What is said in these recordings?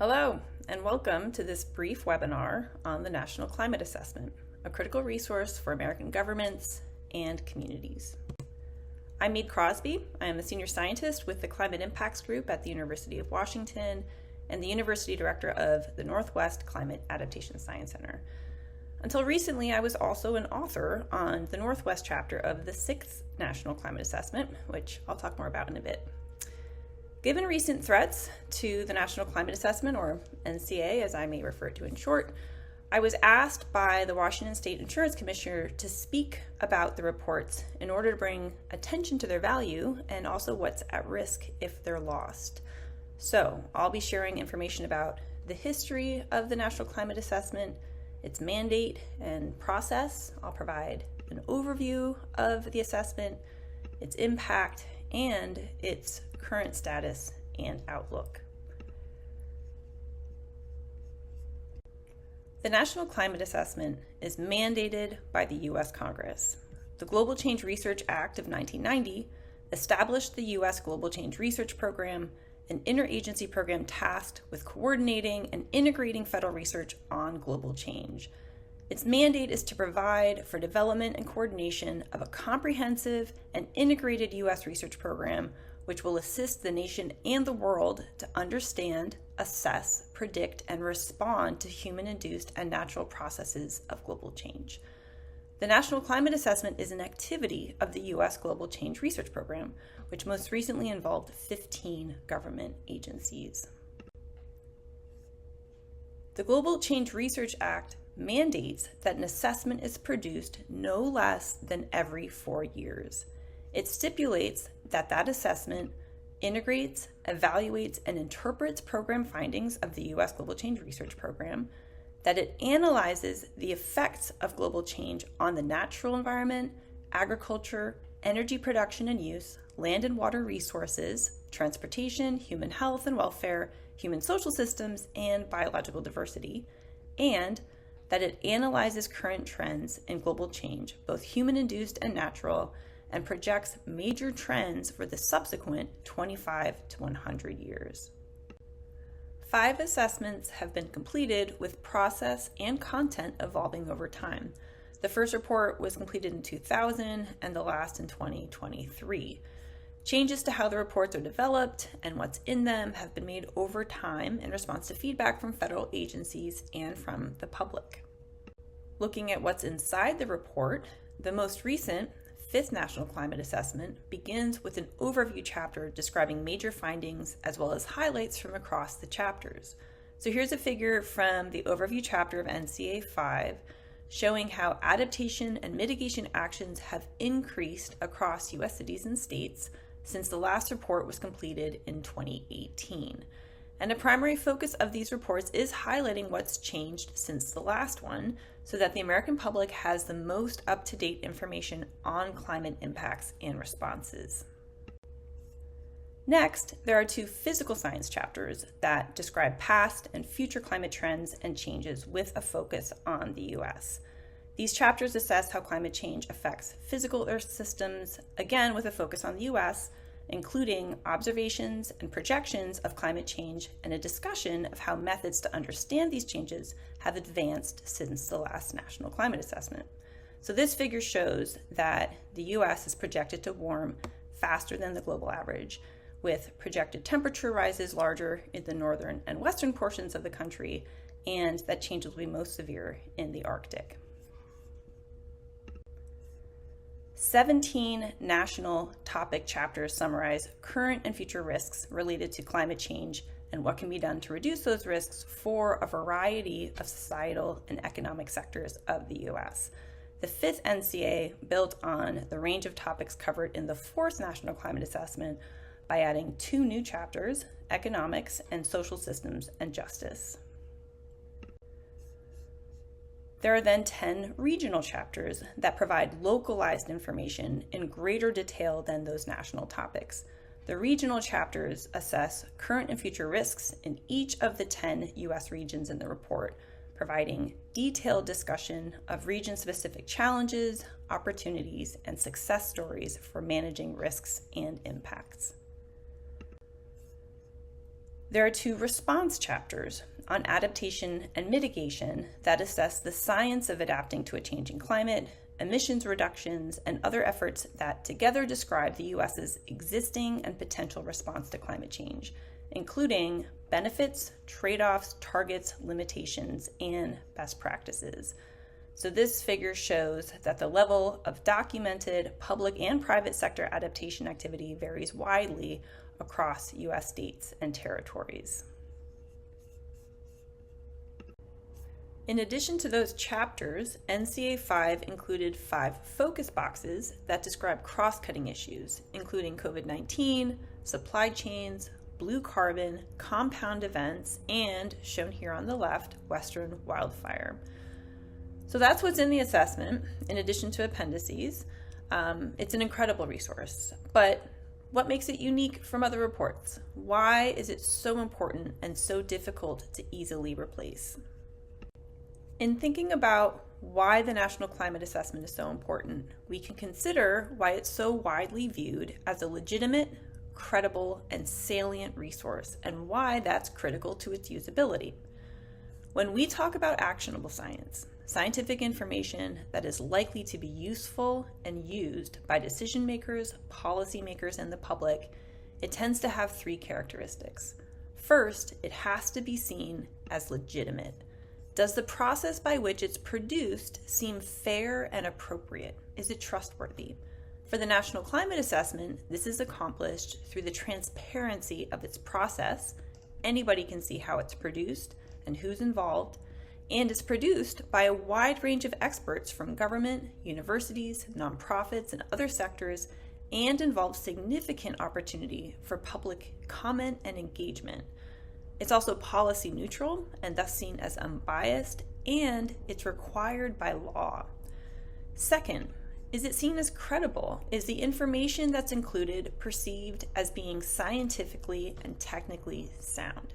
Hello, and welcome to this brief webinar on the National Climate Assessment, a critical resource for American governments and communities. I'm Meade Krosby. I am a senior scientist with the Climate Impacts Group at the University of Washington and the University Director of the Northwest Climate Adaptation Science Center. Until recently, I was also an author on the Northwest chapter of the 6th National Climate Assessment, which I'll talk more about in a bit. Given recent threats to the National Climate Assessment, or NCA as I may refer to in short, I was asked by the Washington State Insurance Commissioner to speak about the reports in order to bring attention to their value and also what's at risk if they're lost. So I'll be sharing information about the history of the National Climate Assessment, its mandate and process. I'll provide an overview of the assessment, its impact, and its current status and outlook. The National Climate Assessment is mandated by the U.S. Congress. The Global Change Research Act of 1990 established the U.S. Global Change Research Program, an interagency program tasked with coordinating and integrating federal research on global change. Its mandate is to provide for development and coordination of a comprehensive and integrated U.S. research program which will assist the nation and the world to understand, assess, predict, and respond to human-induced and natural processes of global change. The National Climate Assessment is an activity of the U.S. Global Change Research Program, which most recently involved 15 government agencies. The Global Change Research Act mandates that an assessment is produced no less than every 4 years. It stipulates that assessment integrates, evaluates, and interprets program findings of the U.S. Global Change Research Program, that it analyzes the effects of global change on the natural environment, agriculture, energy production and use, land and water resources, transportation, human health and welfare, human social systems, and biological diversity, and that it analyzes current trends in global change, both human-induced and natural, and projects major trends for the subsequent 25 to 100 years. 5 assessments have been completed with process and content evolving over time. The first report was completed in 2000 and the last in 2023. Changes to how the reports are developed and what's in them have been made over time in response to feedback from federal agencies and from the public. Looking at what's inside the report, the most recent 5th National Climate Assessment begins with an overview chapter describing major findings as well as highlights from across the chapters. So here's a figure from the overview chapter of NCA 5 showing how adaptation and mitigation actions have increased across U.S. cities and states since the last report was completed in 2018. And a primary focus of these reports is highlighting what's changed since the last one so that the American public has the most up-to-date information on climate impacts and responses. Next, there are 2 physical science chapters that describe past and future climate trends and changes with a focus on the U.S. These chapters assess how climate change affects physical Earth systems, again with a focus on the U.S., including observations and projections of climate change and a discussion of how methods to understand these changes have advanced since the last National Climate Assessment. So this figure shows that the U.S. is projected to warm faster than the global average, with projected temperature rises larger in the northern and western portions of the country, and that changes will be most severe in the Arctic. 17 national topic chapters summarize current and future risks related to climate change and what can be done to reduce those risks for a variety of societal and economic sectors of the U.S. The 5th NCA built on the range of topics covered in the 4th National Climate Assessment by adding 2 new chapters, economics and social systems and justice. There are then 10 regional chapters that provide localized information in greater detail than those national topics. The regional chapters assess current and future risks in each of the 10 U.S. regions in the report, providing detailed discussion of region-specific challenges, opportunities, and success stories for managing risks and impacts. There are 2 response chapters on adaptation and mitigation that assess the science of adapting to a changing climate, emissions reductions, and other efforts that together describe the U.S.'s existing and potential response to climate change, including benefits, trade-offs, targets, limitations, and best practices. So this figure shows that the level of documented public and private sector adaptation activity varies widely across U.S. states and territories. In addition to those chapters, NCA 5 included 5 focus boxes that describe cross-cutting issues, including COVID-19, supply chains, blue carbon, compound events, and, shown here on the left, Western wildfire. So that's what's in the assessment, in addition to appendices. It's an incredible resource, but what makes it unique from other reports? Why is it so important and so difficult to easily replace? In thinking about why the National Climate Assessment is so important, we can consider why it's so widely viewed as a legitimate, credible, and salient resource, and why that's critical to its usability. When we talk about actionable science, scientific information that is likely to be useful and used by decision makers, policymakers, and the public, it tends to have 3 characteristics. First, it has to be seen as legitimate. Does the process by which it's produced seem fair and appropriate? Is it trustworthy? For the National Climate Assessment, this is accomplished through the transparency of its process. Anybody can see how it's produced and who's involved, and it's produced by a wide range of experts from government, universities, nonprofits, and other sectors, and involves significant opportunity for public comment and engagement. It's also policy neutral and thus seen as unbiased, and it's required by law. Second, is it seen as credible? Is the information that's included perceived as being scientifically and technically sound?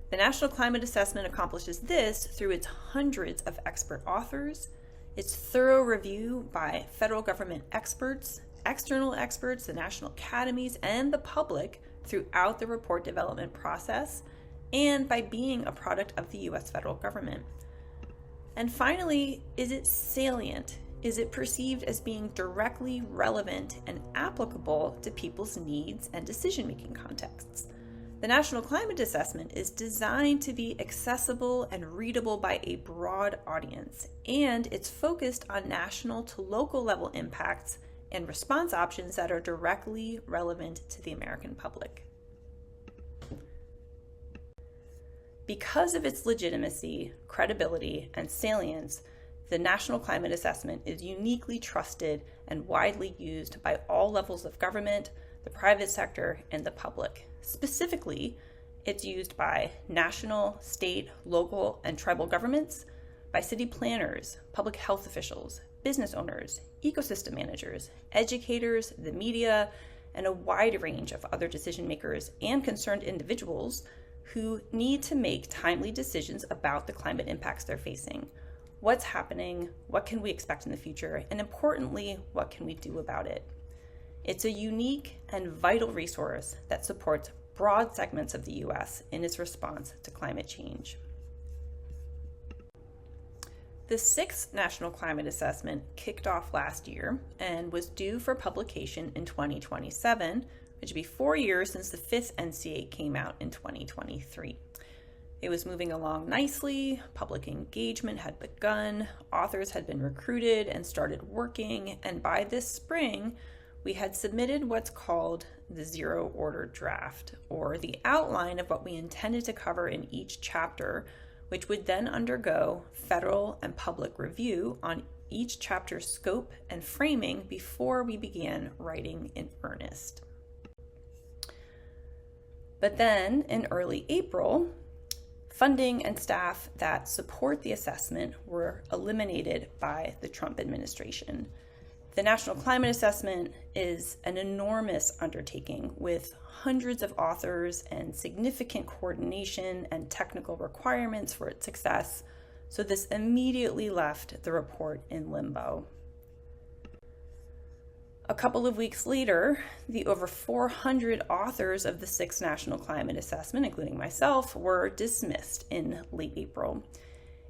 The National Climate Assessment accomplishes this through its hundreds of expert authors, its thorough review by federal government experts, external experts, the national academies, and the public throughout the report development process, and by being a product of the U.S. federal government. And finally, is it salient? Is it perceived as being directly relevant and applicable to people's needs and decision-making contexts? The National Climate Assessment is designed to be accessible and readable by a broad audience, and it's focused on national to local level impacts and response options that are directly relevant to the American public. Because of its legitimacy, credibility, and salience, the National Climate Assessment is uniquely trusted and widely used by all levels of government, the private sector, and the public. Specifically, it's used by national, state, local, and tribal governments, by city planners, public health officials, business owners, ecosystem managers, educators, the media, and a wide range of other decision makers and concerned individuals who need to make timely decisions about the climate impacts they're facing. What's happening? What can we expect in the future? And importantly, what can we do about it? It's a unique and vital resource that supports broad segments of the U.S. in its response to climate change. The 6th National Climate Assessment kicked off last year and was due for publication in 2027, which would be 4 years since the 5th NCA came out in 2023. It was moving along nicely, public engagement had begun, authors had been recruited and started working, and by this spring, we had submitted what's called the Zero Order Draft, or the outline of what we intended to cover in each chapter, which would then undergo federal and public review on each chapter's scope and framing before we began writing in earnest. But then, in early April, funding and staff that support the assessment were eliminated by the Trump administration. The National Climate Assessment is an enormous undertaking with hundreds of authors and significant coordination and technical requirements for its success, so this immediately left the report in limbo. a couple of weeks later, the over 400 authors of the 6th National Climate Assessment, including myself, were dismissed in late April.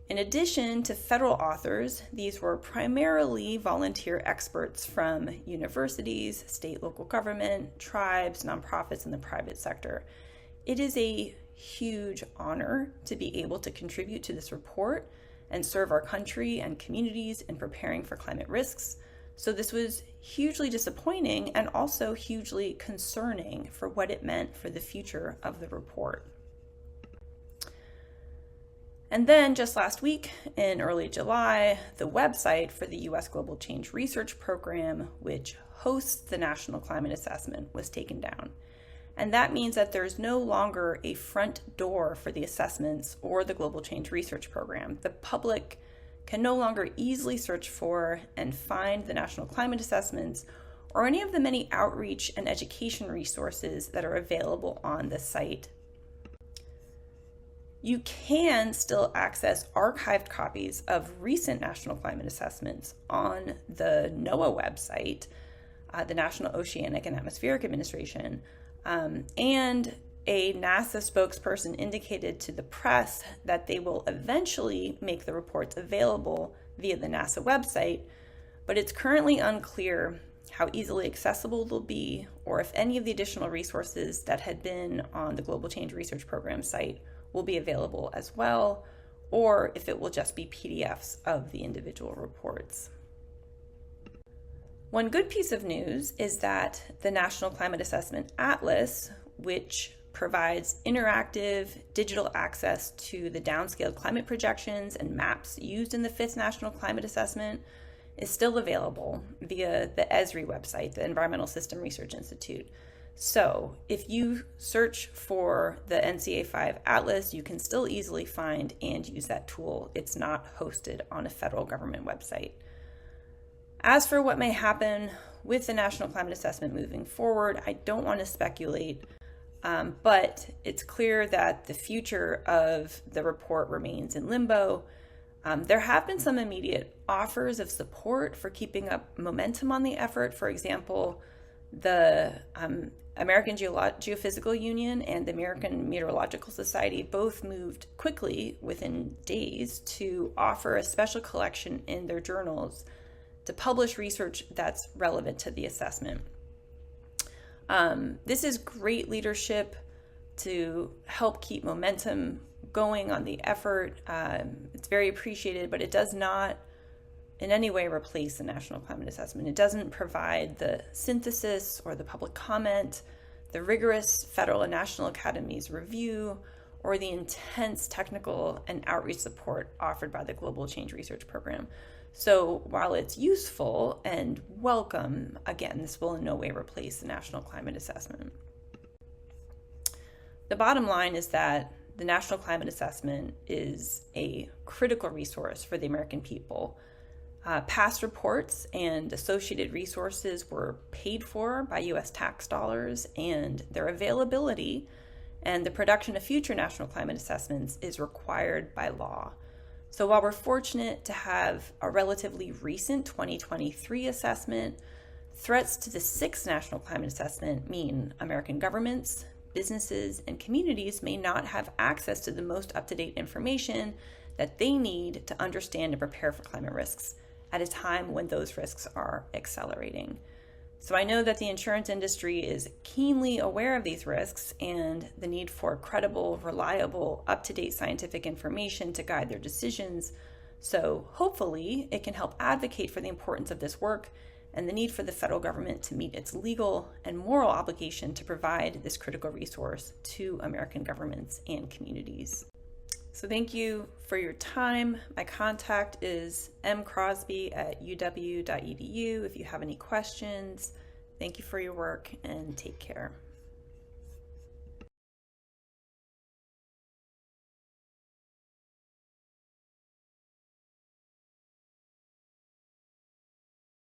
In addition to federal authors, these were primarily volunteer experts from universities, state, local government, tribes, nonprofits, and the private sector. It is a huge honor to be able to contribute to this report and serve our country and communities in preparing for climate risks. So this was hugely disappointing and also hugely concerning for what it meant for the future of the report. And then just last week, in early July, the website for the U.S. Global Change Research Program, which hosts the National Climate Assessment, was taken down. And that means that there's no longer a front door for the assessments or the Global Change Research Program. The public can no longer easily search for and find the National Climate Assessments or any of the many outreach and education resources that are available on the site. You can still access archived copies of recent National Climate Assessments on the NOAA website, the National Oceanic and Atmospheric Administration, and a NASA spokesperson indicated to the press that they will eventually make the reports available via the NASA website, but it's currently unclear how easily accessible they'll be or if any of the additional resources that had been on the Global Change Research Program site will be available as well, or if it will just be PDFs of the individual reports. One good piece of news is that the National Climate Assessment Atlas, which provides interactive digital access to the downscaled climate projections and maps used in the 5th National Climate Assessment, is still available via the ESRI website, the Environmental System Research Institute. So if you search for the NCA5 Atlas, you can still easily find and use that tool. It's not hosted on a federal government website. As for what may happen with the National Climate Assessment moving forward, I don't want to speculate, but it's clear that the future of the report remains in limbo. There have been some immediate offers of support for keeping up momentum on the effort. For example, the American Geophysical Union and the American Meteorological Society both moved quickly within days to offer a special collection in their journals to publish research that's relevant to the assessment. This is great leadership to help keep momentum going on the effort. It's very appreciated, but it does not in any way replace the National Climate Assessment. It doesn't provide the synthesis or the public comment, the rigorous federal and national academies review, or the intense technical and outreach support offered by the Global Change Research Program. So while it's useful and welcome, again, this will in no way replace the National Climate Assessment. The bottom line is that the National Climate Assessment is a critical resource for the American people. Past reports and associated resources were paid for by U.S. tax dollars, and their availability and the production of future national climate assessments is required by law. So while we're fortunate to have a relatively recent 2023 assessment, threats to the 6th National Climate Assessment mean American governments, businesses, and communities may not have access to the most up-to-date information that they need to understand and prepare for climate risks at a time when those risks are accelerating. So I know that the insurance industry is keenly aware of these risks and the need for credible, reliable, up-to-date scientific information to guide their decisions. So hopefully it can help advocate for the importance of this work and the need for the federal government to meet its legal and moral obligation to provide this critical resource to American governments and communities. So thank you for your time. My contact is mkrosby@uw.edu if you have any questions. Thank you for your work and take care.